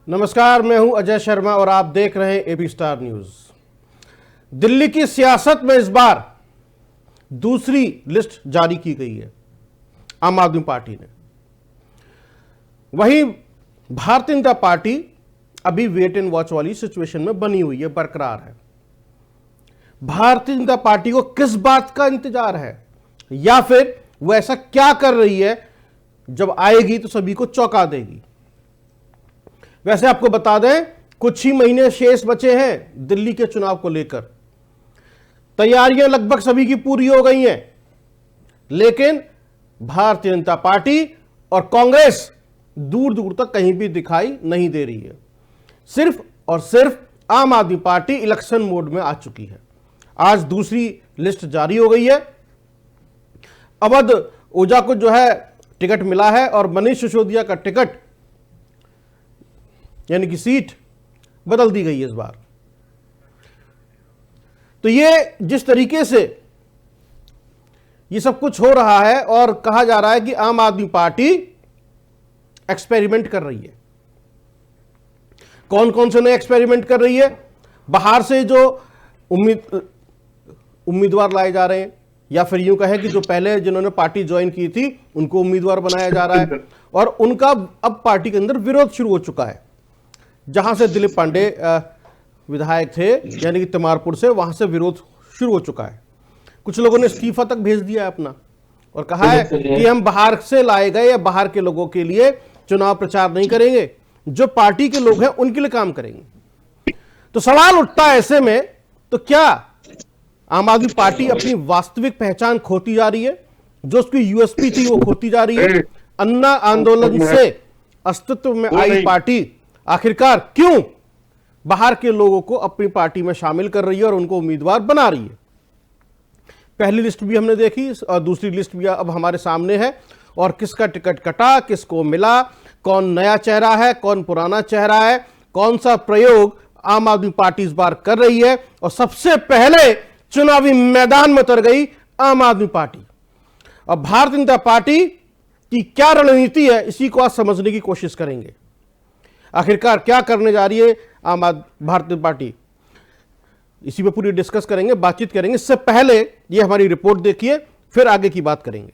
नमस्कार, मैं हूं अजय शर्मा और आप देख रहे हैं एबी स्टार न्यूज। दिल्ली की सियासत में इस बार दूसरी लिस्ट जारी की गई है आम आदमी पार्टी ने। वहीं भारतीय जनता पार्टी अभी वेट एंड वॉच वाली सिचुएशन में बनी हुई है, बरकरार है। भारतीय जनता पार्टी को किस बात का इंतजार है, या फिर वो ऐसा क्या कर रही है जब आएगी तो सभी को चौंका देगी। वैसे आपको बता दें, कुछ ही महीने शेष बचे हैं दिल्ली के चुनाव को लेकर। तैयारियां लगभग सभी की पूरी हो गई हैं, लेकिन भारतीय जनता पार्टी और कांग्रेस दूर दूर तक कहीं भी दिखाई नहीं दे रही है। सिर्फ और सिर्फ आम आदमी पार्टी इलेक्शन मोड में आ चुकी है। आज दूसरी लिस्ट जारी हो गई है। अवध ओझा को जो है टिकट मिला है और मनीष सिसोदिया का टिकट यानी कि सीट बदल दी गई है इस बार। तो ये जिस तरीके से ये सब कुछ हो रहा है और कहा जा रहा है कि आम आदमी पार्टी एक्सपेरिमेंट कर रही है। कौन कौन से नए एक्सपेरिमेंट कर रही है? बाहर से जो उम्मीदवार लाए जा रहे हैं, या फिर यूं कहें कि जो पहले जिन्होंने पार्टी ज्वाइन की थी उनको उम्मीदवार बनाया जा रहा है, और उनका अब पार्टी के अंदर विरोध शुरू हो चुका है। जहां से दिलीप पांडे विधायक थे यानी कि तिमारपुर से, वहां से विरोध शुरू हो चुका है। कुछ लोगों ने इस्तीफा तक भेज दिया है अपना और कहा है कि हम बाहर से लाए गए या बाहर के लोगों के लिए चुनाव प्रचार नहीं करेंगे, जो पार्टी के लोग हैं उनके लिए काम करेंगे। तो सवाल उठता है ऐसे में, तो क्या आम आदमी पार्टी अपनी वास्तविक पहचान खोती जा रही है? जो उसकी यूएसपी थी वो खोती जा रही है। अन्ना आंदोलन से अस्तित्व में आई पार्टी आखिरकार क्यों बाहर के लोगों को अपनी पार्टी में शामिल कर रही है और उनको उम्मीदवार बना रही है? पहली लिस्ट भी हमने देखी और दूसरी लिस्ट भी अब हमारे सामने है। और किसका टिकट कटा, किसको मिला, कौन नया चेहरा है, कौन पुराना चेहरा है, कौन सा प्रयोग आम आदमी पार्टी इस बार कर रही है, और सबसे पहले चुनावी मैदान में उतर गई आम आदमी पार्टी। अब भारतीय जनता पार्टी की क्या रणनीति है, इसी को आज समझने की कोशिश करेंगे। आखिरकार क्या करने जा रही है भारतीय पार्टी, इसी पे पूरी डिस्कस करेंगे, बातचीत करेंगे। इससे पहले ये हमारी रिपोर्ट देखिए, फिर आगे की बात करेंगे।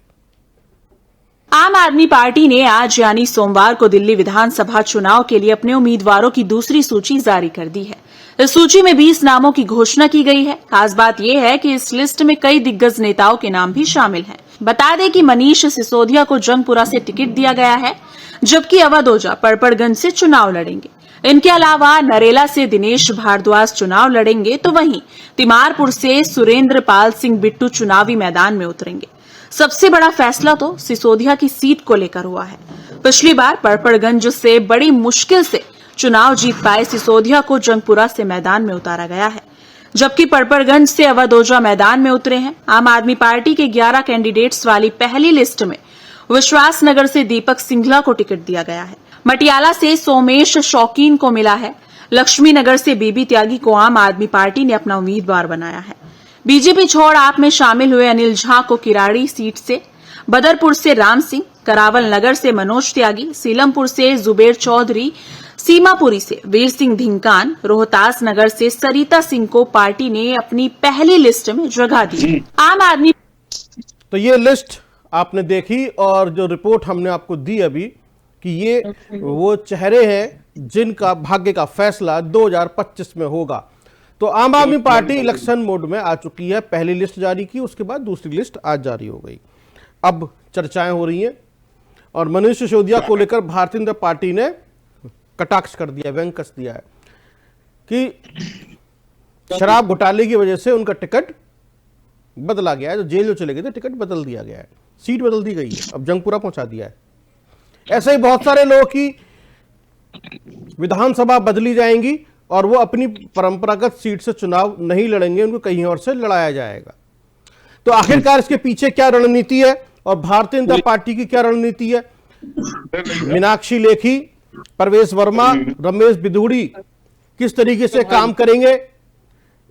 आम आदमी पार्टी ने आज यानी सोमवार को दिल्ली विधानसभा चुनाव के लिए अपने उम्मीदवारों की दूसरी सूची जारी कर दी है। इस सूची में 20 नामों की घोषणा की गई है। खास बात यह है कि इस लिस्ट में कई दिग्गज नेताओं के नाम भी शामिल हैं। बता दें कि मनीष सिसोदिया को जंगपुरा से टिकट दिया गया है, जबकि अवध ओझा पड़पड़गंज से चुनाव लड़ेंगे। इनके अलावा नरेला से दिनेश भारद्वाज चुनाव लड़ेंगे, तो वहीं तिमारपुर से सुरेंद्र पाल सिंह बिट्टू चुनावी मैदान में उतरेंगे। सबसे बड़ा फैसला तो सिसोदिया की सीट को लेकर हुआ है। पिछली बार पड़पड़गंज से बड़ी मुश्किल से चुनाव जीत पाए सिसोदिया को जंगपुरा से मैदान में उतारा गया है, जबकि पड़पड़गंज से अवध ओझा मैदान में उतरे हैं। आम आदमी पार्टी के 11 कैंडिडेट्स वाली पहली लिस्ट में विश्वासनगर से दीपक सिंघला को टिकट दिया गया है। मटियाला से सोमेश शौकीन को मिला है। लक्ष्मी नगर से बीबी त्यागी को आम आदमी पार्टी ने अपना उम्मीदवार बनाया है। बीजेपी छोड़ आप में शामिल हुए अनिल झा को किराड़ी सीट से, बदरपुर से राम सिंह, करावल नगर से मनोज त्यागी, सीलमपुर से जुबेर चौधरी, सीमापुरी से वीर सिंह धिंकान, रोहतास नगर से सरिता सिंह को पार्टी ने अपनी पहली लिस्ट में जगह दी। आम आदमी तो ये लिस्ट आपने देखी, और जो रिपोर्ट हमने आपको दी अभी कि ये वो चेहरे हैं जिनका भाग्य का फैसला 2025 में होगा। तो आम आदमी पार्टी इलेक्शन मोड में आ चुकी है। पहली लिस्ट जारी की, उसके बाद दूसरी लिस्ट आज जारी हो गई। अब चर्चाएं हो रही हैं और मनीष सिसोदिया को लेकर भारतीय जनता पार्टी ने कटाक्ष कर दिया, व्यंग कस दिया है कि शराब घोटाले की वजह से उनका टिकट बदला गया है। जो जेल जो चले गए थे, टिकट बदल दिया गया है, सीट बदल दी गई है, अब जंगपुरा पहुंचा दिया है। ऐसे ही बहुत सारे लोगों की विधानसभा बदली जाएंगी और वो अपनी परंपरागत सीट से चुनाव नहीं लड़ेंगे, उनको कहीं और से लड़ाया जाएगा। तो आखिरकार इसके पीछे क्या रणनीति है और भारतीय जनता पार्टी की क्या रणनीति है? मीनाक्षी लेखी, परवेश वर्मा, रमेश बिधूड़ी किस तरीके से काम करेंगे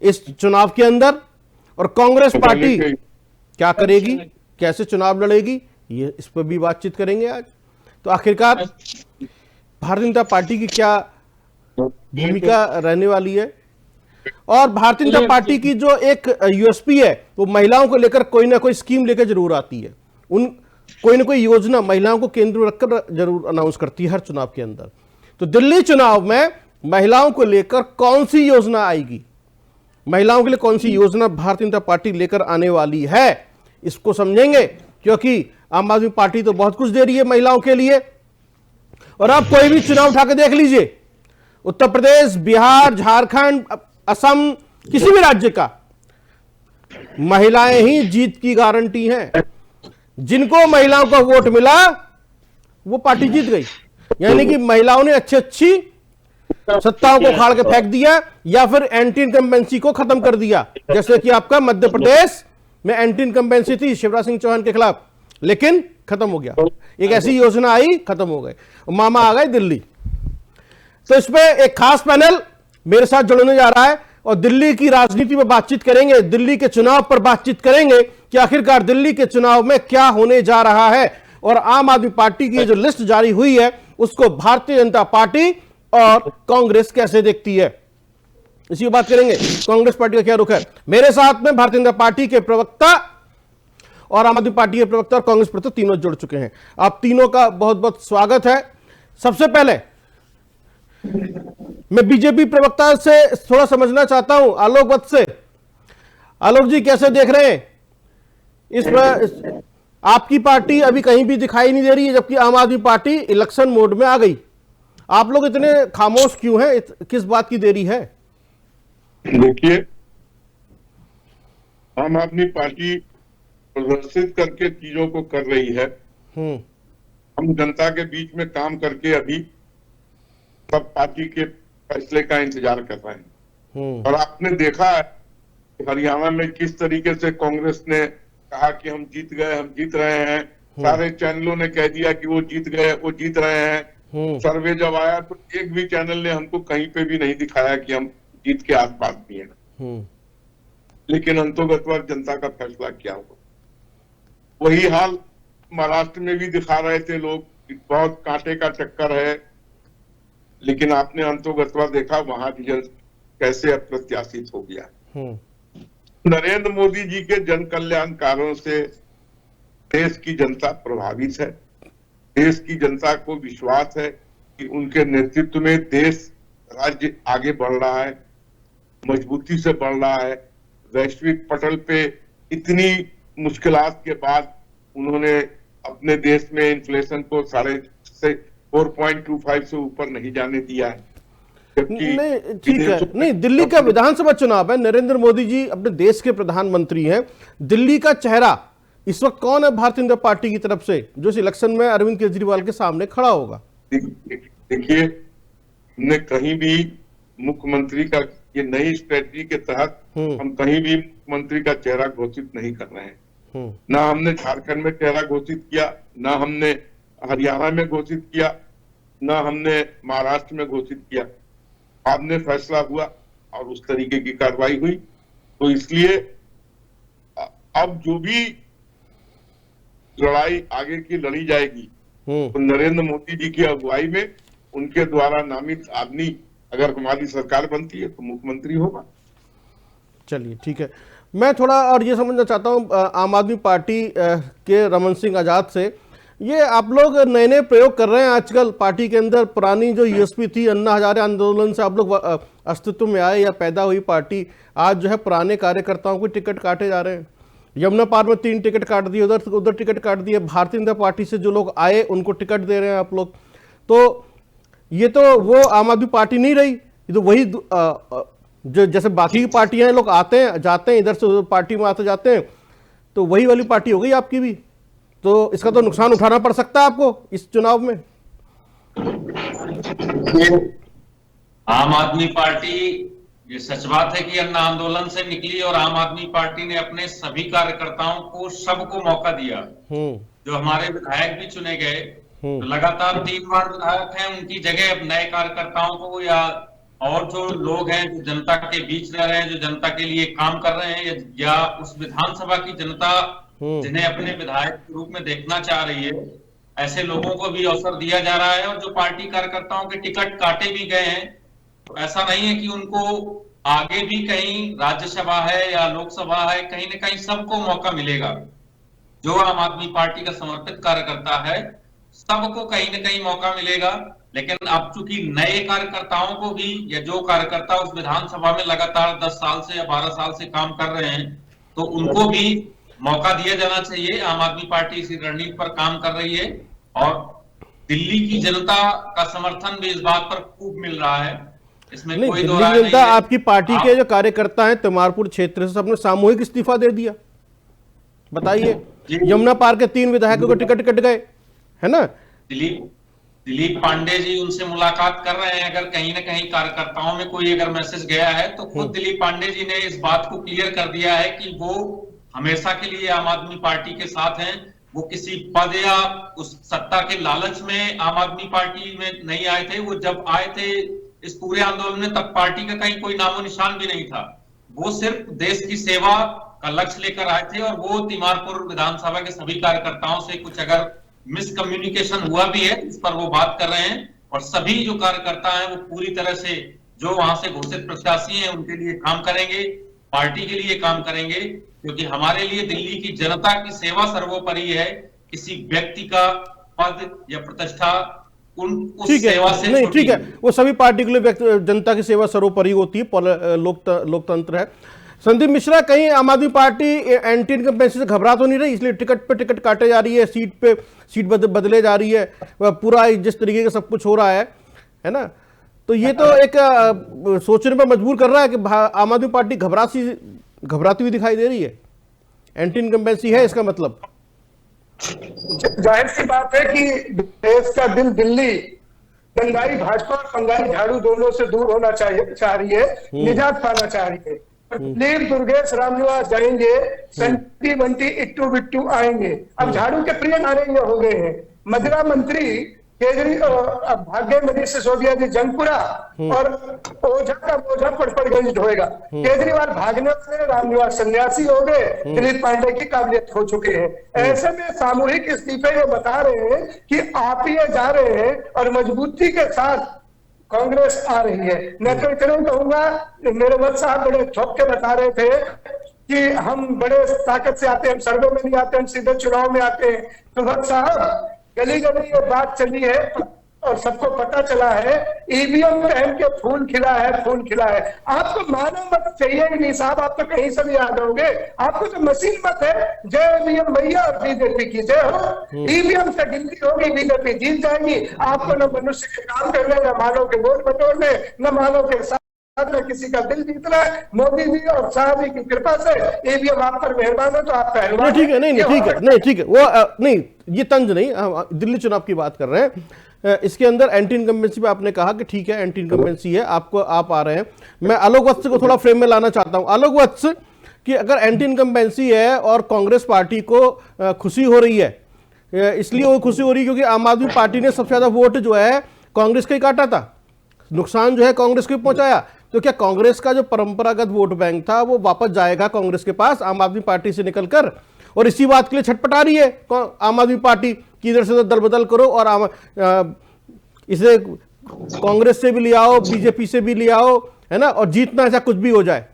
इस चुनाव के अंदर, और कांग्रेस पार्टी क्या करेगी, कैसे चुनाव लड़ेगी, ये इस पर भी बातचीत करेंगे आज। तो आखिरकार भारतीय जनता पार्टी की क्या भूमिका रहने वाली है। और भारतीय जनता पार्टी की जो एक यूएसपी है वो महिलाओं को लेकर कोई ना कोई स्कीम लेकर जरूर आती है, उन कोई ना कोई योजना महिलाओं को केंद्र में रखकर जरूर अनाउंस करती है हर चुनाव के अंदर। तो दिल्ली चुनाव में महिलाओं को लेकर कौन सी योजना आएगी, महिलाओं के लिए कौन सी योजना भारतीय जनता पार्टी लेकर आने वाली है, इसको समझेंगे। क्योंकि आम आदमी पार्टी तो बहुत कुछ दे रही है महिलाओं के लिए, और आप कोई भी चुनाव उठा के देख लीजिए, उत्तर प्रदेश, बिहार, झारखंड, असम, किसी भी राज्य का, महिलाएं ही जीत की गारंटी हैं। जिनको महिलाओं का वोट मिला वो पार्टी जीत गई। यानी कि महिलाओं ने अच्छी अच्छी सत्ताओं को खाड़ के फेंक दिया या फिर एंटी इनकम्बेंसी को खत्म कर दिया। जैसे कि आपका मध्य प्रदेश में एंटी इनकम्बेंसी थी शिवराज सिंह चौहान के खिलाफ, लेकिन खत्म हो गया। एक ऐसी योजना आई, खत्म हो गए, मामा आ गए दिल्ली। तो इसमें एक खास पैनल मेरे साथ जुड़ने जा रहा है और दिल्ली की राजनीति पर बातचीत करेंगे, दिल्ली के चुनाव पर बातचीत करेंगे कि आखिरकार दिल्ली के चुनाव में क्या होने जा रहा है, और आम आदमी पार्टी की जो लिस्ट जारी हुई है उसको भारतीय जनता पार्टी और कांग्रेस कैसे देखती है, इसी बात करेंगे। कांग्रेस पार्टी का क्या रुख है। मेरे साथ में भारतीय जनता पार्टी के प्रवक्ता और आम आदमी पार्टी के प्रवक्ता और कांग्रेस प्रवक्ता तीनों जुड़ चुके हैं। आप तीनों का बहुत बहुत स्वागत है। सबसे पहले मैं बीजेपी प्रवक्ता से थोड़ा समझना चाहता हूं, आलोक वत्स से। आलोक जी, कैसे देख रहे हैं इस पर? आपकी पार्टी अभी कहीं भी दिखाई नहीं दे रही है, जबकि आम आदमी पार्टी इलेक्शन मोड में आ गई। आप लोग इतने खामोश क्यों हैं, किस बात की देरी है? देखिए, आम आदमी पार्टी प्रदर्शित करके चीजों को कर रही है। हम जनता के बीच में काम करके अभी सब पार्टी के फैसले का इंतजार कर रहे हैं। और आपने देखा है हरियाणा में किस तरीके से कांग्रेस ने कहा कि हम जीत गए, हम जीत रहे हैं। सारे चैनलों ने कह दिया कि वो जीत गए, वो जीत रहे हैं। सर्वे जब आया तो एक भी चैनल ने हमको कहीं पे भी नहीं दिखाया कि हम जीत के आसपास भी हैं। लेकिन अंतोगत जनता का फैसला क्या होगा। वही हाल महाराष्ट्र में भी दिखा रहे थे लोग, बहुत कांटे का चक्कर है, लेकिन आपने अंतोगत देखा वहां रिजल्ट कैसे अप्रत्याशित हो गया। नरेंद्र मोदी जी के जन कल्याण कार्यों से देश की जनता प्रभावित है। देश की जनता को विश्वास है कि उनके नेतृत्व में देश, राज्य आगे बढ़ रहा है, मजबूती से बढ़ रहा है। वैश्विक पटल पे इतनी मुश्किलात के बाद उन्होंने अपने देश में इन्फ्लेशन को 4.25 से ऊपर नहीं जाने दिया है। नहीं, ठीक है। नहीं, दिल्ली का विधानसभा चुनाव है, नरेंद्र मोदी जी अपने देश के प्रधानमंत्री हैं। दिल्ली का चेहरा इस वक्त कौन है भारतीय जनता पार्टी की तरफ से, जो इस इलेक्शन में अरविंद केजरीवाल के सामने खड़ा होगा? देखिए, हमने कहीं भी मुख्यमंत्री का, ये नई स्ट्रेटजी के तहत हम कहीं भी मुख्यमंत्री का चेहरा घोषित नहीं कर रहे हैं। ना हमने झारखंड में चेहरा घोषित किया, ना हमने हरियाणा में घोषित किया, ना हमने महाराष्ट्र में घोषित किया। बाद में फैसला हुआ और उस तरीके की कार्रवाई हुई। तो इसलिए अब जो भी लड़ाई आगे की लड़ी जाएगी तो नरेंद्र मोदी जी की अगुवाई में उनके द्वारा नामित आदमी अगर हमारी सरकार बनती है तो मुख्यमंत्री होगा। चलिए, ठीक है। मैं थोड़ा और ये समझना चाहता हूं आम आदमी पार्टी के रमन सिंह आजाद से, ये आप लोग नए नए प्रयोग कर रहे हैं आजकल पार्टी के अंदर। पुरानी जो यूएसपी थी, अन्ना हजारे आंदोलन से आप लोग अस्तित्व में आए या पैदा हुई पार्टी, आज जो है पुराने कार्यकर्ताओं को टिकट काटे जा रहे हैं। यमुना पार में 3 टिकट काट दिए, उधर टिकट काट दिए। भारतीय जनता पार्टी से जो लोग आए उनको टिकट दे रहे हैं आप लोग। तो ये तो वो आम आदमी पार्टी नहीं रही, ये तो वही जो जैसे बाकी पार्टियां लोग आते हैं जाते हैं, इधर से पार्टी में आते जाते हैं, तो वही वाली पार्टी हो गई आपकी भी। तो इसका तो नुकसान उठाना पड़ सकता है आपको इस चुनाव में। आम आदमी पार्टी, ये सच बात है कि अन्ना आंदोलन से निकली और आम आदमी पार्टी ने अपने सभी कार्यकर्ताओं को, सबको मौका दिया। जो हमारे विधायक भी चुने गए, तो लगातार 3 बार विधायक हैं, उनकी जगह अब नए कार्यकर्ताओं को या और जो लोग हैं जो जनता के बीच रह रहे हैं, जो जनता के लिए काम कर रहे हैं, या उस विधानसभा की जनता जिन्हें अपने विधायक के रूप में देखना चाह रही है, ऐसे लोगों को भी अवसर दिया जा रहा है। और जो पार्टी कार्यकर्ताओं के टिकट काटे भी गए हैं, तो ऐसा नहीं है कि उनको आगे भी कहीं राज्यसभा है या लोकसभा है, कहीं ना कहीं सबको मौका मिलेगा। जो आम आदमी पार्टी का समर्पित कार्यकर्ता है सबको कहीं ना कहीं मौका मिलेगा। लेकिन अब चूंकि नए कार्यकर्ताओं को भी, या जो कार्यकर्ता उस विधानसभा में लगातार 10 साल से या 12 साल से काम कर रहे हैं, तो उनको भी मौका दिया जाना चाहिए। आम आदमी पार्टी इसी रणनीति पर काम कर रही है और दिल्ली की जनता का समर्थन भी इस बात पर खूब मिल रहा है, इसमें नहीं, कोई दो दिल्ली राय की नहीं जनता है। आपकी पार्टी के जो कार्यकर्ता हैं तिमारपुर क्षेत्र से सबने सामूहिक इस्तीफा दे दिया, बताइए। यमुना पार के 3 विधायकों को टिकट कट गए, है ना। दिलीप पांडे जी उनसे मुलाकात कर रहे हैं। अगर कहीं ना कहीं कार्यकर्ताओं में कोई अगर मैसेज गया है तो खुद दिलीप पांडे जी ने इस बात को क्लियर कर दिया है कि वो हमेशा के लिए आम आदमी पार्टी के साथ हैं। वो किसी पद या उस सत्ता के लालच में आम आदमी पार्टी में नहीं आए थे। वो जब आए थे इस पूरे आंदोलन में तब पार्टी का कहीं कोई नामो निशान भी नहीं था। वो सिर्फ देश की सेवा का लक्ष्य लेकर आए थे। और वो तिमारपुर विधानसभा के सभी कार्यकर्ताओं से कुछ अगर मिसकम्युनिकेशन हुआ भी है इस पर वो बात कर रहे हैं। और सभी जो कार्यकर्ता हैं वो पूरी तरह से जो वहां से घोषित प्रत्याशी हैं उनके लिए काम करेंगे, पार्टी के लिए काम करेंगे, क्योंकि हमारे लिए दिल्ली की जनता की सेवा सर्वोपरि है। किसी व्यक्ति का पद या प्रतिष्ठा उस सेवा से नहीं, ठीक है, वो सभी पार्टी के लिए जनता की सेवा सर्वोपरि होती है, लोकतंत्र है। संदीप मिश्रा, कहीं आम आदमी पार्टी एंटी इनकम्बेंसी से घबरा तो नहीं रही, इसलिए टिकट पे टिकट काटे जा रही है, सीट पे सीट बदले जा रही है, पूरा जिस तरीके का सब कुछ हो रहा है ना। तो ये तो एक सोचने पर मजबूर कर रहा है कि आम आदमी पार्टी घबराती हुई दिखाई दे रही है। एंटी इनकम्बेंसी है इसका मतलब। जाहिर सी बात है कि देश का दिल दिल्ली दंगाई भाजपा और पंगाई झाड़ू दोनों से दूर होना चाह रही है, निजात पाना चाह रही है। दिलीप दुर्गेश रामनिवास जाएंगे, संटी बंटी इट्टू बिट्टू आएंगे। अब झाड़ू के प्रिय नारेंगे हो गए हैं। मदिरा मंत्री केजरीवाल, भाग्य मनीष सिसोदिया जी जंगपुरा और ओझा का बोझा पड़पड़गंज ढोएगा। केजरीवाल भागने से रामनिवास सन्यासी हो गए, दिलीप पांडे की काबिलियत हो चुके हैं। ऐसे में सामूहिक इस्तीफे ये बता रहे हैं कि आप ही जा रहे हैं और मजबूती के साथ कांग्रेस आ रही है। मैं तो इतना कहूंगा, मेरे वक्त साहब बड़े ठोक के बता रहे थे कि हम बड़े ताकत से आते हैं, हम सर्वे में नहीं आते, हम सीधे चुनाव में आते हैं। तो वक्त साहब गली गली ये बात चली है और सबको पता चला है, ईवीएम पहन के फूल खिला है। आपको मानव मत चाहिए ही नहीं साहब, आप तो कहीं से भी आ जाओगे। आपको तो मशीन मत है। जय ईवीएम भैया और बीजेपी की जय हो। ईवीएम से गिनती होगी, बीजेपी जीत जाएगी। आपको न मनुष्य के काम करने, न मानव के वोट बटोरने, न मानव के साथ किसी का दिल जीतना है। मोदी जी और शाह जी की कृपा से ईवीएम आप पर मेहरबान है तो आप पहलवान। ठीक है, नहीं ठीक है, वो नहीं, ये तंज नहीं, दिल्ली चुनाव की बात कर रहे हैं। इसके अंदर एंटी इनकम्बेंसी पे आपने कहा कि ठीक है एंटी इनकम्बेंसी है, आप आ रहे हैं। मैं आलोक वत्स को थोड़ा फ्रेम में लाना चाहता हूं। आलोक वत्स, कि अगर एंटी इनकम्बेंसी है और कांग्रेस पार्टी को खुशी हो रही है, इसलिए वो खुशी हो रही है क्योंकि आम आदमी पार्टी ने सबसे ज्यादा वोट जो है कांग्रेस का ही काटा था, नुकसान जो है कांग्रेस को पहुंचाया। तो क्या कांग्रेस का जो परंपरागत वोट बैंक था वो वापस जाएगा कांग्रेस के पास आम आदमी पार्टी से निकलकर? और इसी बात के लिए छटपटा रही है आम आदमी पार्टी कि इधर से दल बदल करो और इसे कांग्रेस से भी ले आओ, बीजेपी से भी ले आओ, है ना, और जीतना ऐसा कुछ भी हो जाए।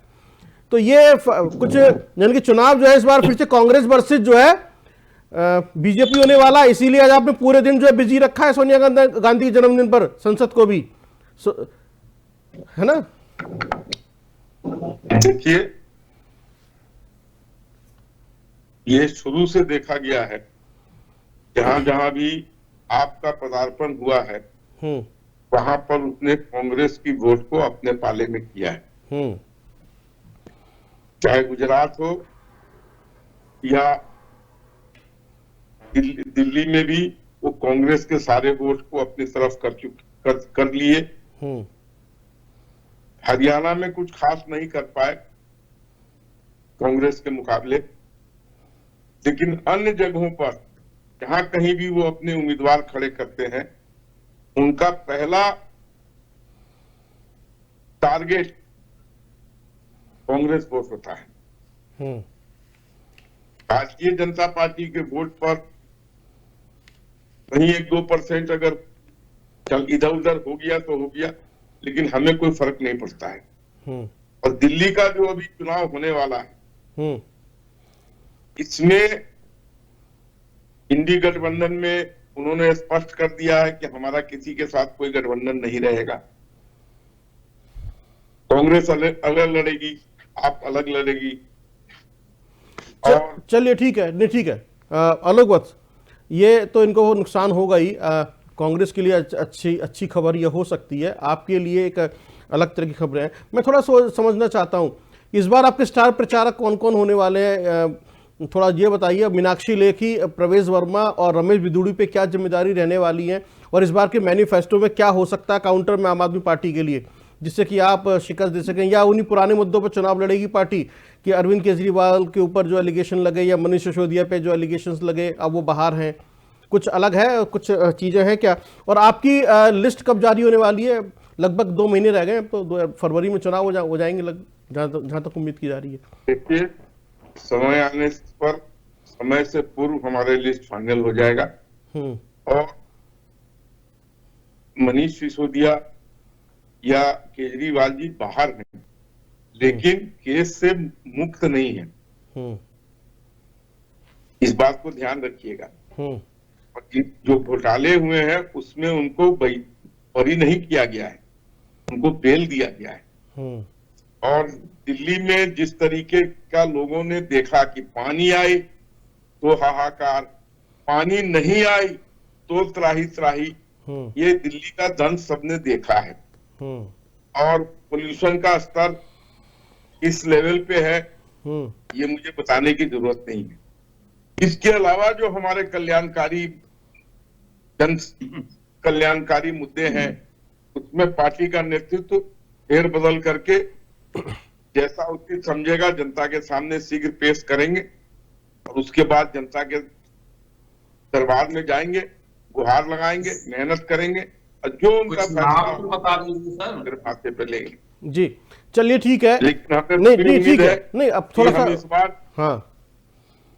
तो ये कुछ यानी कि चुनाव जो है इस बार फिर से कांग्रेस वर्सेस जो है बीजेपी होने वाला। इसीलिए आज आपने पूरे दिन जो है बिजी रखा है सोनिया गांधी के जन्मदिन पर संसद को भी, है ना। देखिए, ये शुरू से देखा गया है, जहां जहां भी आपका पदार्पण हुआ है वहां पर उसने कांग्रेस की वोट को अपने पाले में किया है। चाहे गुजरात हो या दिल्ली में भी वो कांग्रेस के सारे वोट को अपनी तरफ कर लिए। हरियाणा में कुछ खास नहीं कर पाए कांग्रेस के मुकाबले, लेकिन अन्य जगहों पर जहां कहीं भी वो अपने उम्मीदवार खड़े करते हैं उनका पहला टारगेट कांग्रेस वोट होता है। भारतीय जनता पार्टी के वोट पर कहीं 1-2% अगर चल इधर उधर हो गया तो हो गया, लेकिन हमें कोई फर्क नहीं पड़ता है। और दिल्ली का जो अभी चुनाव होने वाला है, इसमें इंडी गठबंधन में उन्होंने स्पष्ट कर दिया है कि हमारा किसी के साथ कोई गठबंधन नहीं रहेगा। कांग्रेस अलग लड़ेगी, आप अलग लड़ेगी। और चलिए ठीक है, नहीं ठीक है। आलोक वत्स, ये तो इनको नुकसान होगा ही। कांग्रेस के लिए अच्छी खबर यह हो सकती है, आपके लिए एक अलग तरह की खबरें हैं। मैं थोड़ा समझना चाहता हूँ, इस बार आपके स्टार प्रचारक कौन कौन होने वाले हैं, थोड़ा ये बताइए। मीनाक्षी लेखी, प्रवेश वर्मा और रमेश बिदूड़ी पे क्या जिम्मेदारी रहने वाली है, और इस बार के मैनिफेस्टो में क्या हो सकता है काउंटर में आम आदमी पार्टी के लिए, जिससे कि आप शिकस्त दे सकें, या उन्हीं पुराने मुद्दों पर चुनाव लड़ेगी पार्टी कि अरविंद केजरीवाल के ऊपर जो एलिगेशन लगे या मनीष सिसोदिया पे जो एलिगेशंस लगे अब वो बाहर हैं, कुछ अलग है, कुछ चीज़ें हैं क्या? और आपकी लिस्ट कब जारी होने वाली है? लगभग 2 महीने रह गए हैं, तो फरवरी में चुनाव हो जाएंगे जहाँ तक उम्मीद की जा रही है। देखिए, समय आने पर समय से पूर्व हमारे लिस्ट फाइनल हो जाएगा। और मनीष सिसोदिया या केजरीवाल जी बाहर हैं, लेकिन केस से मुक्त नहीं है। इस बात को ध्यान रखिएगा। और जो घोटाले हुए हैं उसमें उनको बरी नहीं किया गया है, उनको बेल दिया गया है। और दिल्ली में जिस तरीके का लोगों ने देखा कि पानी आई तो हाहाकार, पानी नहीं आई तो त्राही त्राही, ये दिल्ली का दंश सबने देखा है। और पोल्यूशन का स्तर इस लेवल पे है, ये मुझे बताने की जरूरत नहीं है। इसके अलावा जो हमारे जन कल्याणकारी मुद्दे हैं, उसमें पार्टी का नेतृत्व फेर बदल करके जैसा उचित समझेगा जनता के सामने शीघ्र पेश करेंगे। और उसके बाद जनता के दरबार में जाएंगे, गुहार लगाएंगे, मेहनत करेंगे, और जो उनका फैसला बता दीजिए सर, माथे पे लेंगे। जी चलिए ठीक है। लेकिन हमें नहीं ठीक है, नहीं अब थोड़ा सा इस बार हाँ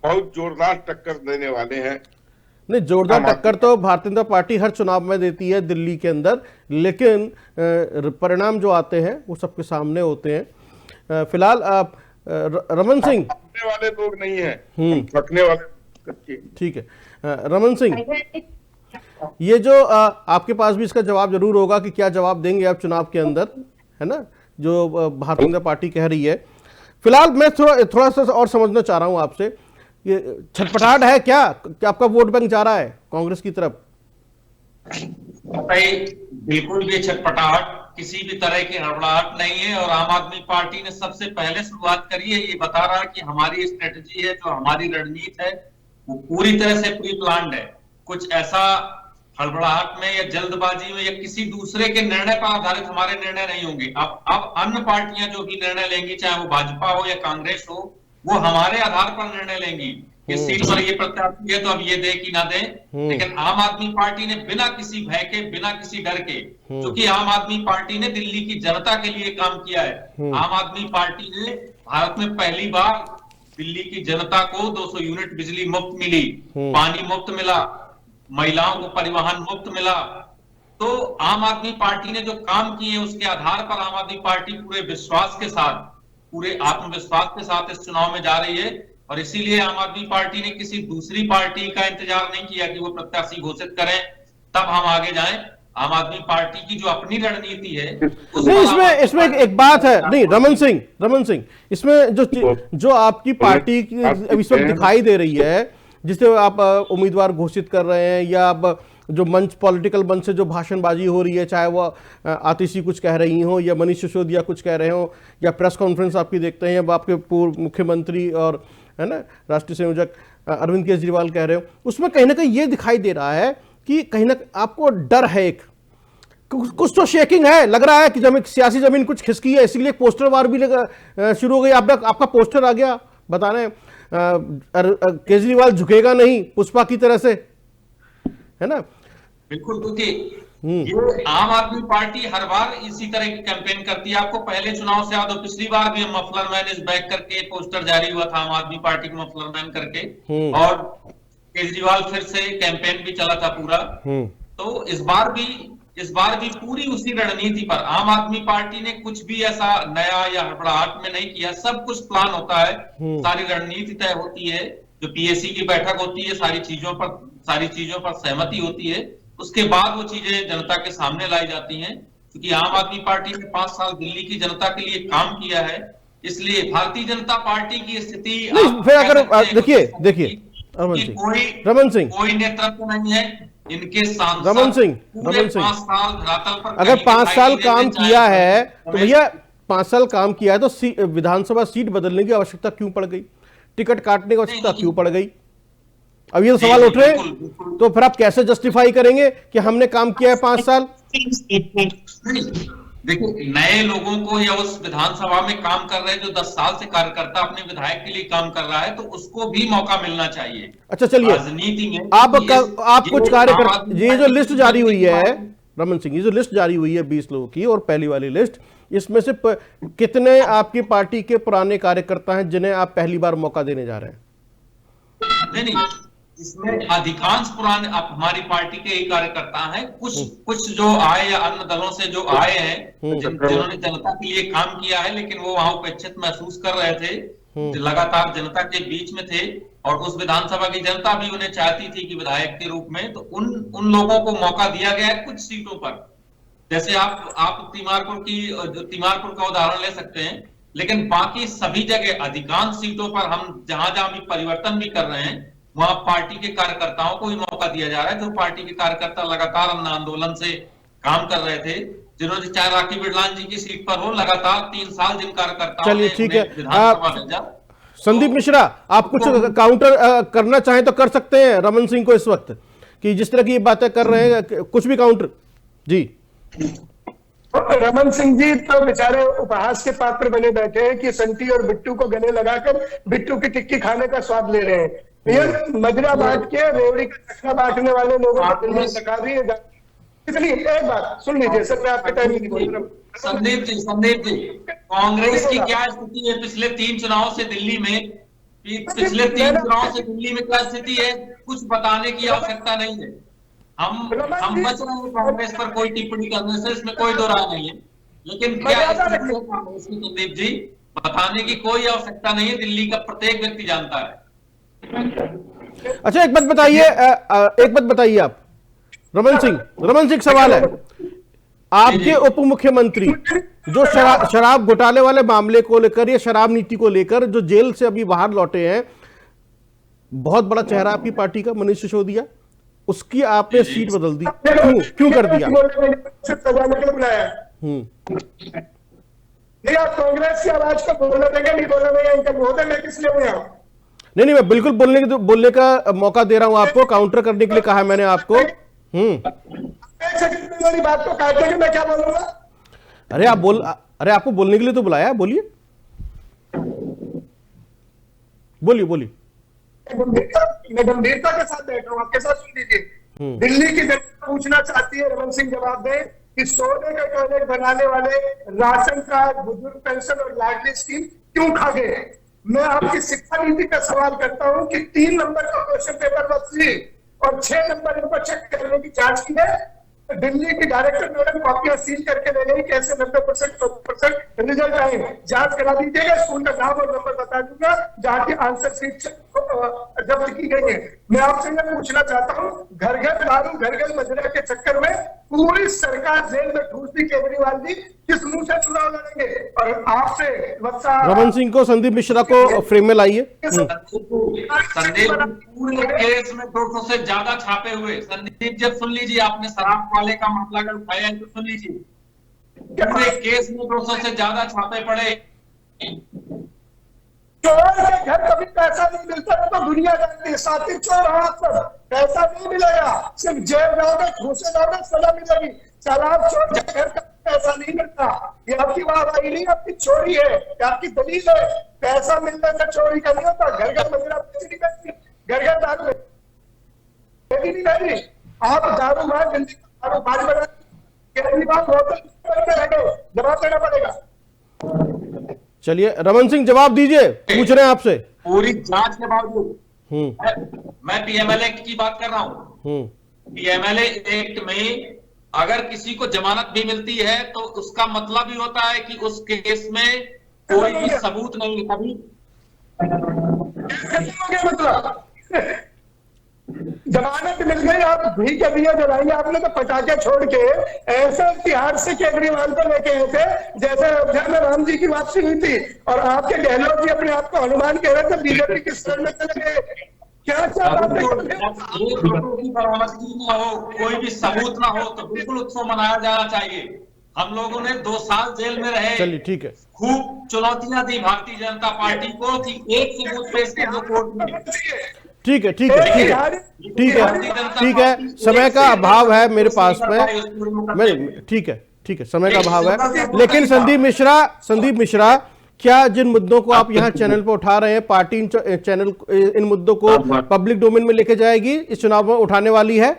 बहुत जोरदार टक्कर देने वाले हैं। नहीं, जोरदार टक्कर तो भारतीय जनता पार्टी हर चुनाव में देती है दिल्ली के अंदर, लेकिन परिणाम जो आते हैं वो सबके सामने होते हैं। फिलहाल रमन सिंह थकने वाले लोग नहीं हैं, थकने वाले। ठीक है, रमन सिंह, ये जो आपके पास भी इसका जवाब जरूर होगा कि क्या जवाब देंगे आप चुनाव के अंदर, है ना, जो भारतीय जनता पार्टी कह रही है। फिलहाल मैं थोड़ा सा और समझना चाह रहा हूं आपसे, ये छटपटाहट है क्या आपका वोट बैंक जा रहा है कांग्रेस की तरफ? बिल्कुल भी छटपटाहट, किसी भी तरह की हड़बड़ाहट नहीं है। और आम आदमी पार्टी ने सबसे पहले शुरुआत करी है, ये बता रहा है कि हमारी स्ट्रेटजी है, जो हमारी रणनीति है वो पूरी तरह से प्री प्लान्ड है। कुछ ऐसा हड़बड़ाहट में या जल्दबाजी में या किसी दूसरे के निर्णय पर आधारित हमारे निर्णय नहीं होंगे। अब अन्य पार्टियां जो भी निर्णय लेंगी, चाहे वो भाजपा हो या कांग्रेस हो, वो हमारे आधार पर निर्णय लेंगी। इस सीट पर ये प्रत्याशी है तो अब ये दे कि ना दे। लेकिन आम आदमी पार्टी ने बिना किसी भय के, बिना किसी डर के, क्योंकि आम आदमी पार्टी ने दिल्ली की जनता के लिए काम किया है। आम आदमी पार्टी ने भारत में पहली बार दिल्ली की जनता को 200 यूनिट बिजली मुफ्त मिली, पानी मुफ्त मिला, महिलाओं को परिवहन मुफ्त मिला। तो आम आदमी पार्टी ने जो काम किए उसके आधार पर आम आदमी पार्टी पूरे विश्वास के साथ, पूरे आत्मविश्वास के साथ इस चुनाव में जा रही है। और इसीलिए आम आदमी पार्टी ने किसी दूसरी पार्टी का इंतजार नहीं किया कि वो प्रत्याशी घोषित करें तब हम आगे जाएं। आम आदमी पार्टी की जो अपनी रणनीति है नहीं, इसमें एक बात है। नहीं, रमन सिंह, इसमें जो आपकी पार्टी इस वक्त दिखाई दे रही है, जिसे आप उम्मीदवार घोषित कर रहे हैं, या आप जो मंच, पॉलिटिकल मंच से जो भाषणबाजी हो रही है, चाहे वो आतिशी कुछ कह रही हो या मनीष सिसोदिया कुछ कह रहे हो, या प्रेस कॉन्फ्रेंस आपकी देखते हैं, या आपके पूर्व मुख्यमंत्री और है ना राष्ट्रीय संयोजक अरविंद केजरीवाल कह रहे हो, उसमें कहीं ना कहीं ये दिखाई दे रहा है कि कहीं ना आपको डर है, एक कुछ तो शेकिंग है, लग रहा है कि जब सियासी जमीन कुछ खिसकी है, इसीलिए पोस्टर वार भी शुरू हो गई। आपका पोस्टर आ गया बता रहे केजरीवाल झुकेगा नहीं पुष्पा की तरह से, है ना। बिल्कुल, क्योंकि ये आम आदमी पार्टी हर बार इसी तरह की कैंपेन करती है। आपको पहले चुनाव से याद हो, पिछली बार भी हम मफलर मैन इज बैक करके पोस्टर जारी हुआ था आम आदमी पार्टी के मफलर मैन करके, और केजरीवाल फिर से कैंपेन भी चला था पूरा। तो इस बार भी इस बार भी पूरी उसी रणनीति पर। आम आदमी पार्टी ने कुछ भी ऐसा नया या हड़बड़ाहट में नहीं किया, सब कुछ प्लान होता है, सारी रणनीति तय होती है, जो पीएसी की बैठक होती है, सारी चीजों पर सहमति होती है, उसके बाद वो चीजें जनता के सामने लाई जाती हैं। क्योंकि आम आदमी पार्टी ने 5 साल दिल्ली की जनता के लिए काम किया है, इसलिए भारतीय जनता पार्टी की स्थिति फिर अगर देखिए रमन सिंह कोई नेतृत्व नहीं है, इनके सांसद रमन सिंह 5 साल धरातल पर अगर कहीं 5 साल दिखाई काम नहीं देते, किया चाहे है तो भैया 5 साल काम किया है तो विधानसभा सीट बदलने की आवश्यकता क्यों पड़ गई, टिकट काटने की आवश्यकता क्यों पड़ गई? अब ये तो सवाल उठ रहे हैं, तो फिर आप कैसे जस्टिफाई करेंगे कि हमने काम किया है 5 साल? देखिए, नए लोगों को या उस विधानसभा में काम कर रहे जो 10 साल से कार्यकर्ता अपने विधायक के लिए काम कर रहा है, तो उसको भी मौका मिलना चाहिए। अच्छा चलिए, राजनीति में आप कुछ कार्यकर्ता, ये जो लिस्ट जारी हुई है रमन सिंह, ये जो लिस्ट जारी हुई है 20 लोगों की और पहली वाली लिस्ट, इसमें से कितने आपकी पार्टी के पुराने कार्यकर्ता हैं जिन्हें आप पहली बार मौका देने जा रहे हैं? नहीं, इसमें अधिकांश पुराने अब हमारी पार्टी के ही कार्यकर्ता हैं। कुछ जो आए या अन्य दलों से जो आए हैं, जिन्होंने जनता के लिए काम किया है, लेकिन वो वहां उपेक्षित महसूस कर रहे थे, लगातार जनता के बीच में थे, और उस विधानसभा की जनता भी उन्हें चाहती थी कि विधायक के रूप में, तो उन लोगों को मौका दिया गया है कुछ सीटों पर। जैसे आप तीमारपुर का उदाहरण ले सकते हैं, लेकिन बाकी सभी जगह अधिकांश सीटों पर हम जहां भी परिवर्तन भी कर रहे हैं, वहां पार्टी के कार्यकर्ताओं को भी मौका दिया जा रहा है, जो पार्टी के कार्यकर्ता लगातार अन्ना आंदोलन से काम कर रहे थे, जिन्होंने चाहे राखी बिरलान जी की सीट पर हो लगातार 3 साल जिन कार्यकर्ताओं ने ठीक है, विधानसभा भेजा। संदीप मिश्रा, आप कुछ काउंटर करना चाहें तो कर सकते हैं रमन सिंह को इस वक्त, कि जिस तरह की बातें कर रहे हैं, कुछ भी काउंटर जी। रमन सिंह जी तो बेचारे उपहास के पात्र बने बैठे हैं कि संटी और बिट्टू को गले लगाकर बिट्टू की टिक्की खाने का स्वाद ले रहे हैं। ये मजरा बांट के रेवड़ी का चखना बांटने वाले लोगों को दिल में लगा दी है। इसलिए एक बात सुन लीजिए सर, मैं आपके टाइम नहीं बोल रहा। संदीप जी, कांग्रेस की क्या स्थिति है पिछले 3 चुनाव से दिल्ली में? पिछले 3 चुनाव से दिल्ली में क्या स्थिति है, कुछ बताने की आवश्यकता नहीं है। हम बच रहे हैं कांग्रेस पर कोई टिप्पणी करने से, इसमें कोई दो राय नहीं है, लेकिन क्या स्थिति है कांग्रेस की, संदीप जी, बताने की कोई आवश्यकता नहीं है, दिल्ली का प्रत्येक व्यक्ति जानता है। अच्छा एक बात बताइए आप रमन सिंह, सवाल है, आपके उप मुख्यमंत्री जो शराब घोटाले वाले मामले को लेकर या शराब नीति को लेकर जो जेल से अभी बाहर लौटे हैं, बहुत बड़ा चेहरा आपकी पार्टी का मनीष सिसोदिया, उसकी आपने सीट बदल दी, क्यों कर दिया? नहीं, आप कांग्रेस की आवाज को बोलने देंगे, नहीं बोलने देंगे, इनका महोदय मैं किस लिए हूं? नहीं, मैं बिल्कुल बोलने का मौका दे रहा हूं आपको, काउंटर करने के लिए कहा है मैंने आपको। मेरी बात को काटेंगे, मैं क्या बोलूंगा? अरे आपको बोलने के लिए तो बुलाया, बोलिए। मैं गंभीरता के साथ बैठ रहा हूँ, आपके साथ सुन लीजिए। दिल्ली की जनता पूछना चाहती है, रमन सिंह जवाब दें कि सोने का टॉयलेट बनाने वाले राशन कार्ड, बुजुर्ग पेंशन और लाडली स्कीम क्यों खा गए? मैं आपकी शिक्षा नीति का सवाल करता हूं कि 3 नंबर का क्वेश्चन पेपर बदली और 6 नंबर इन पर चेक करने की जांच की है। दिल्ली की डायरेक्टर मैडम कॉपियां सील करके ले गई, कैसे 90% रिजल्ट आए, जांच करा दीजिएगा, स्कूल का नाम और नंबर बता दूंगा जहाँ की आंसर शीट जब्त की गई है। मैं आपसे यह पूछना चाहता हूँ, घर घर दारू, घर घर मजरा के चक्कर में पूरी सरकार जेल में ठूस दी, केजरीवाल जी किस मुंह से चुनाव लड़ेंगे? और आपसे रमन सिंह को, संदीप मिश्रा को फ्रेम में लाइए। संदीप, पूरे केस में 200 से ज्यादा छापे हुए। संदीप जब सुन लीजिए, आपने शराब वाले का मामला अगर उठाया है तो सुन लीजिए, पूरे केस में 200 से ज्यादा छापे पड़े। चोर के घर कभी पैसा नहीं मिलता है तो दुनिया जानती है, साथी चोर हाथ पर पैसा नहीं मिलेगा, सिर्फ जेल जाओगे, घूसे जाओगे, सजा मिलेगी। चालाक चोर के घर का पैसा नहीं मिलता। ये आपकी वाहवाही नहीं, आपकी चोरी है, आपकी दलील है। पैसा मिलने से चोरी का नहीं होता। घर घर मंदिरा घर घर दारू नहीं बहनी, आप दारू मार जल्दी दारू बाज बना, केजरीवाल होटल जवाब देना पड़ेगा। चलिए रमन सिंह जवाब दीजिए, पूछ रहे हैं आपसे। पूरी जांच के बावजूद मैं पीएमएलए की बात कर रहा हूं। पीएमएलए एक्ट में अगर किसी को जमानत भी मिलती है तो उसका मतलब ही होता है कि उस केस में कोई भी सबूत नहीं, कभी मतलब जमानत मिल गई, आप घी के दिए जलाएंगे। आपने तो पटाखे छोड़ के ऐसे तिहाड़ से केजरीवाल को लेके आए थे जैसे अयोध्या में राम जी की वापसी हुई थी, और आपके गहलोत जी अपने आप को हनुमान कह रहे थे, बीजेपी की शरण में चले गए। क्या क्या बातें की बरामदगी ना हो, कोई भी सबूत ना हो तो बिल्कुल उत्सव मनाया जाना चाहिए। हम लोगों ने 2 साल जेल में रहे, चलिए ठीक है, खूब चुनौतियां दी भारतीय जनता पार्टी को कि एक सबूत पेश कर दो कोर्ट में। ठीक है, ठीक है, ठीक है, ठीक है, ठीक है, समय का अभाव है मेरे पास में, ठीक है, ठीक है, समय का अभाव है। लेकिन संदीप मिश्रा, क्या जिन मुद्दों को आप यहाँ चैनल पर उठा रहे हैं, पार्टी चैनल इन मुद्दों को पब्लिक डोमेन में लेके जाएगी, इस चुनाव में उठाने वाली है?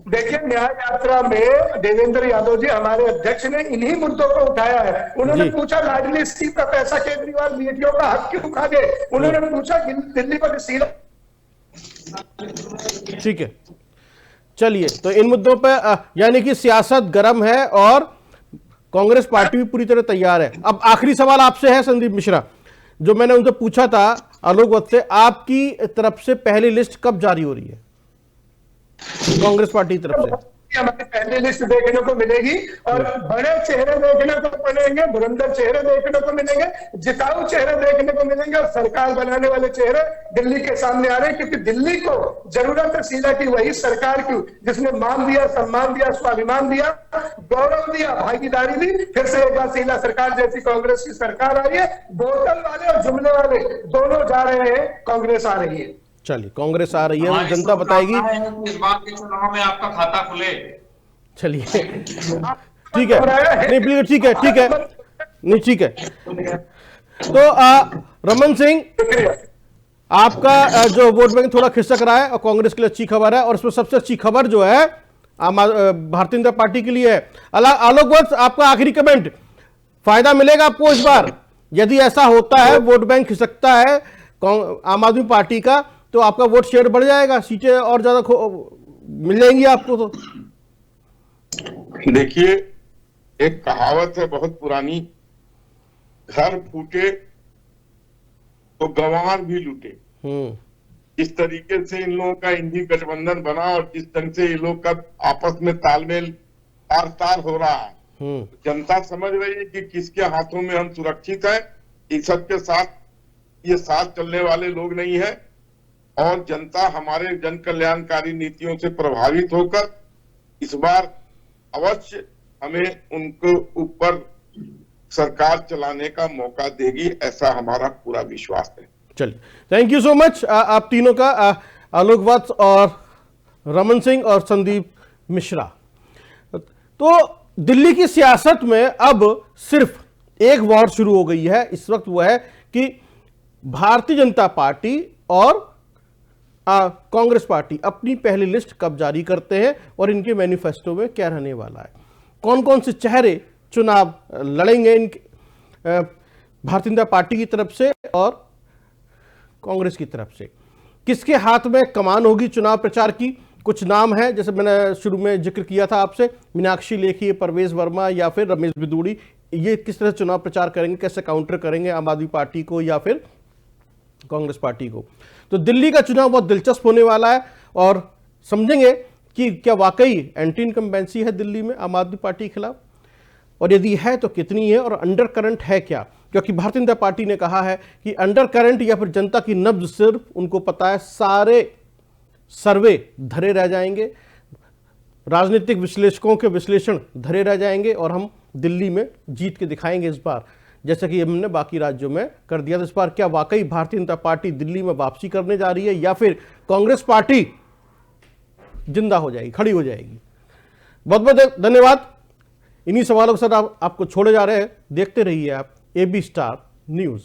देखिए, न्याय यात्रा में देवेंद्र यादव जी हमारे अध्यक्ष ने इन्हीं मुद्दों को उठाया है। उन्होंने पूछा लाडली स्कीम का पैसा केजरीवाल बेटियों का हक क्यों खा गए, उन्होंने पूछा दिल्ली पर सीधा। ठीक है, चलिए, तो इन मुद्दों पर यानी कि सियासत गर्म है और कांग्रेस पार्टी भी पूरी तरह तैयार है। अब आखिरी सवाल आपसे है संदीप मिश्रा, जो मैंने उनसे पूछा था आलोक वत्स से, आपकी तरफ से पहली लिस्ट कब जारी हो रही है कांग्रेस पार्टी की तरफ से? हमारी पहली लिस्ट देखने को मिलेगी और बड़े चेहरे देखने को मिलेंगे, धुरंधर चेहरे देखने को मिलेंगे, जिताऊ चेहरे देखने को मिलेंगे, और सरकार बनाने वाले चेहरे दिल्ली के सामने आ रहे हैं। क्योंकि दिल्ली को जरूरत है शीला की वही सरकार की जिसने मान दिया, सम्मान दिया, स्वाभिमान दिया, गौरव दिया, भागीदारी दी। फिर से एक बार शीला सरकार जैसी कांग्रेस की सरकार आ रही है। बोतल वाले और जुमले वाले दोनों जा रहे हैं, कांग्रेस आ रही है। चलिए, कांग्रेस आ रही है, वो जनता बताएगी। इस बार के चुनाव में आपका खाता खुले। चलिए, ठीक है, नहीं बिल्कुल ठीक है, ठीक है, नहीं ठीक है। तो रमन सिंह, आपका जो वोट बैंक थोड़ा खिसक रहा है और कांग्रेस के लिए अच्छी खबर है, और इसमें सबसे अच्छी खबर जो है भारतीय जनता पार्टी के लिए है। आलोक वत्स, आपका आखिरी कमेंट, फायदा मिलेगा आपको इस बार? यदि ऐसा होता है, वोट बैंक खिसकता है आम आदमी पार्टी का, तो आपका वोट शेयर बढ़ जाएगा, सीटें और ज्यादा मिल जाएंगी आपको। तो देखिए, एक कहावत है बहुत पुरानी, घर फूटे तो गंवार भी लूटे। इस तरीके से इन लोगों का इंडी गठबंधन बना और जिस ढंग से इन लोग का आपस में तालमेल तार हो रहा है, जनता समझ रही है कि किसके हाथों में हम सुरक्षित हैं। इस सबके साथ ये साथ चलने वाले लोग नहीं है, और जनता हमारे जन कल्याणकारी नीतियों से प्रभावित होकर इस बार अवश्य हमें उनको ऊपर सरकार चलाने का मौका देगी, ऐसा हमारा पूरा विश्वास है। चलिए, थैंक यू सो मच आप तीनों का, आलोक वत्स और रमन सिंह और संदीप मिश्रा। तो दिल्ली की सियासत में अब सिर्फ एक वॉर शुरू हो गई है इस वक्त, वो है कि भारतीय जनता पार्टी और कांग्रेस पार्टी अपनी पहली लिस्ट कब जारी करते हैं और इनके मैनिफेस्टो में क्या रहने वाला है, कौन कौन से चेहरे चुनाव लड़ेंगे इनके भारतीय जनता पार्टी की तरफ से और कांग्रेस की तरफ से, किसके हाथ में कमान होगी चुनाव प्रचार की। कुछ नाम है, जैसे मैंने शुरू में जिक्र किया था आपसे, मीनाक्षी लेखी, परवेज वर्मा या फिर रमेश बिदूड़ी, ये किस तरह चुनाव प्रचार करेंगे, कैसे काउंटर करेंगे आम आदमी पार्टी को या फिर कांग्रेस पार्टी को। तो दिल्ली का चुनाव बहुत दिलचस्प होने वाला है और समझेंगे कि क्या वाकई एंटी इनकम्बेंसी है दिल्ली में आम आदमी पार्टी के खिलाफ, और यदि है तो कितनी है, और अंडर करंट है क्या। क्योंकि भारतीय जनता पार्टी ने कहा है कि अंडर करंट या फिर जनता की नब्ज सिर्फ उनको पता है, सारे सर्वे धरे रह जाएंगे, राजनीतिक विश्लेषकों के विश्लेषण धरे रह जाएंगे और हम दिल्ली में जीत के दिखाएंगे इस बार, जैसा कि हमने बाकी राज्यों में कर दिया था। इस बार क्या वाकई भारतीय जनता पार्टी दिल्ली में वापसी करने जा रही है या फिर कांग्रेस पार्टी जिंदा हो जाएगी, खड़ी हो जाएगी। बहुत बहुत धन्यवाद। इन्हीं सवालों के साथ आपको छोड़े जा रहे हैं। देखते रहिए आप AB स्टार न्यूज़।